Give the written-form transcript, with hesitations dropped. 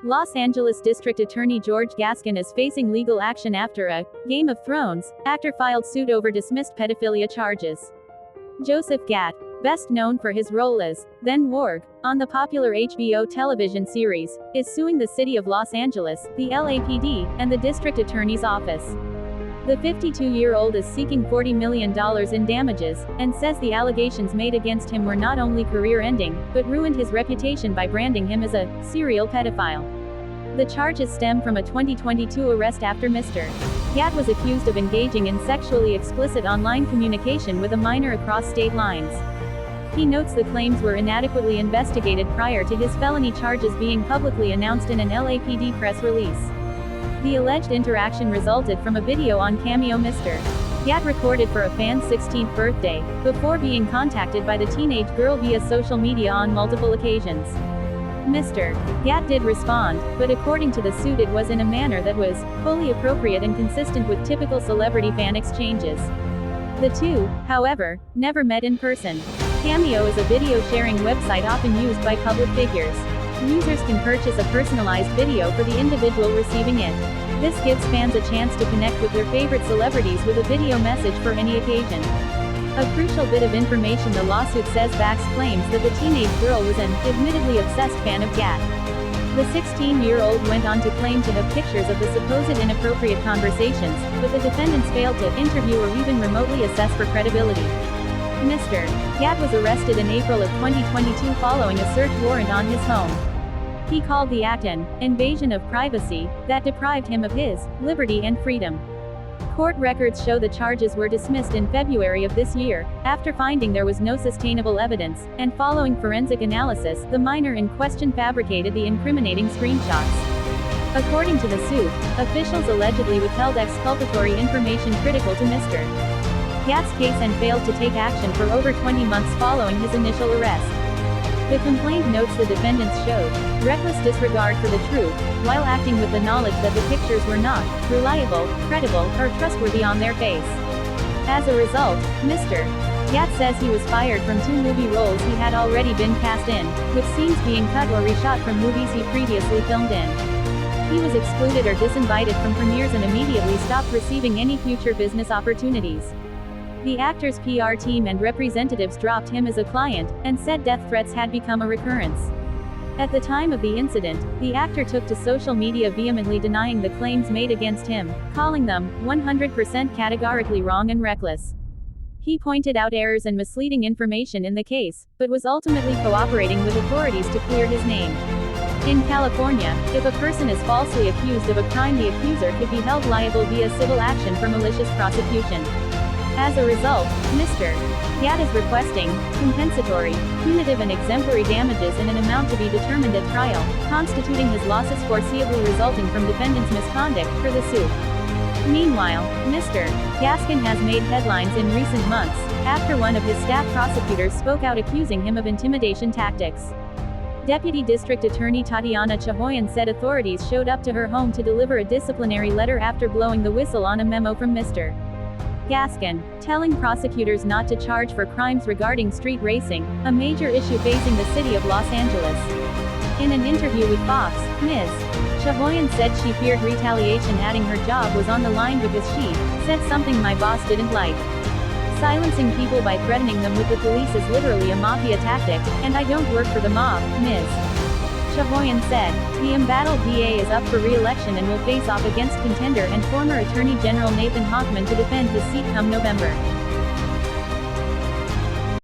Los Angeles District Attorney George Gascon is facing legal action after a Game of Thrones actor filed suit over dismissed pedophilia charges. Joseph Gatt, best known for his role as then Warg on the popular HBO television series, is suing the city of Los Angeles, the LAPD, and the district attorney's office. The 52-year-old is seeking $40 million in damages, and says the allegations made against him were not only career-ending, but ruined his reputation by branding him as a serial pedophile. The charges stem from a 2022 arrest after Mr. Gatt was accused of engaging in sexually explicit online communication with a minor across state lines. He notes the claims were inadequately investigated prior to his felony charges being publicly announced in an LAPD press release. The alleged interaction resulted from a video on Cameo Mr. Gatt recorded for a fan's 16th birthday, before being contacted by the teenage girl via social media on multiple occasions. Mr. Gatt did respond, but according to the suit it was in a manner that was fully appropriate and consistent with typical celebrity fan exchanges. The two, however, never met in person. Cameo is a video-sharing website often used by public figures. Users can purchase a personalized video for the individual receiving it. This gives fans a chance to connect with their favorite celebrities with a video message for any occasion. A crucial bit of information: the lawsuit says Bax claims that the teenage girl was an admittedly obsessed fan of Gatt. The 16-year-old went on to claim to have pictures of the supposed inappropriate conversations, but the defendants failed to interview or even remotely assess for credibility. Mr. Gatt was arrested in April of 2022 following a search warrant on his home. He called the act an invasion of privacy that deprived him of his liberty and freedom. Court records show the charges were dismissed in February of this year, after finding there was no sustainable evidence, and following forensic analysis, the minor in question fabricated the incriminating screenshots. According to the suit, officials allegedly withheld exculpatory information critical to Mr. Gatt's case and failed to take action for over 20 months following his initial arrest. The complaint notes the defendants showed reckless disregard for the truth, while acting with the knowledge that the pictures were not reliable, credible, or trustworthy on their face. As a result, Mr. Gatt says he was fired from 2 movie roles he had already been cast in, with scenes being cut or reshot from movies he previously filmed in. He was excluded or disinvited from premieres and immediately stopped receiving any future business opportunities. The actor's PR team and representatives dropped him as a client, and said death threats had become a recurrence. At the time of the incident, the actor took to social media vehemently denying the claims made against him, calling them 100% categorically wrong and reckless. He pointed out errors and misleading information in the case, but was ultimately cooperating with authorities to clear his name. In California, if a person is falsely accused of a crime, the accuser could be held liable via civil action for malicious prosecution. As a result, Mr. Gatt is requesting compensatory, punitive and exemplary damages in an amount to be determined at trial, constituting his losses foreseeably resulting from defendants' misconduct for the suit. Meanwhile, Mr. Gascon has made headlines in recent months, after one of his staff prosecutors spoke out accusing him of intimidation tactics. Deputy District Attorney Tatiana Chahoyan said authorities showed up to her home to deliver a disciplinary letter after blowing the whistle on a memo from Mr. Gascon, telling prosecutors not to charge for crimes regarding street racing, a major issue facing the city of Los Angeles. In an interview with Fox, Ms. Chahoyan said she feared retaliation, adding her job was on the line because she said something my boss didn't like. Silencing people by threatening them with the police is literally a mafia tactic, and I don't work for the mob, Ms. Chahoyan said. The embattled DA is up for re-election and will face off against contender and former Attorney General Nathan Hochman to defend his seat come November.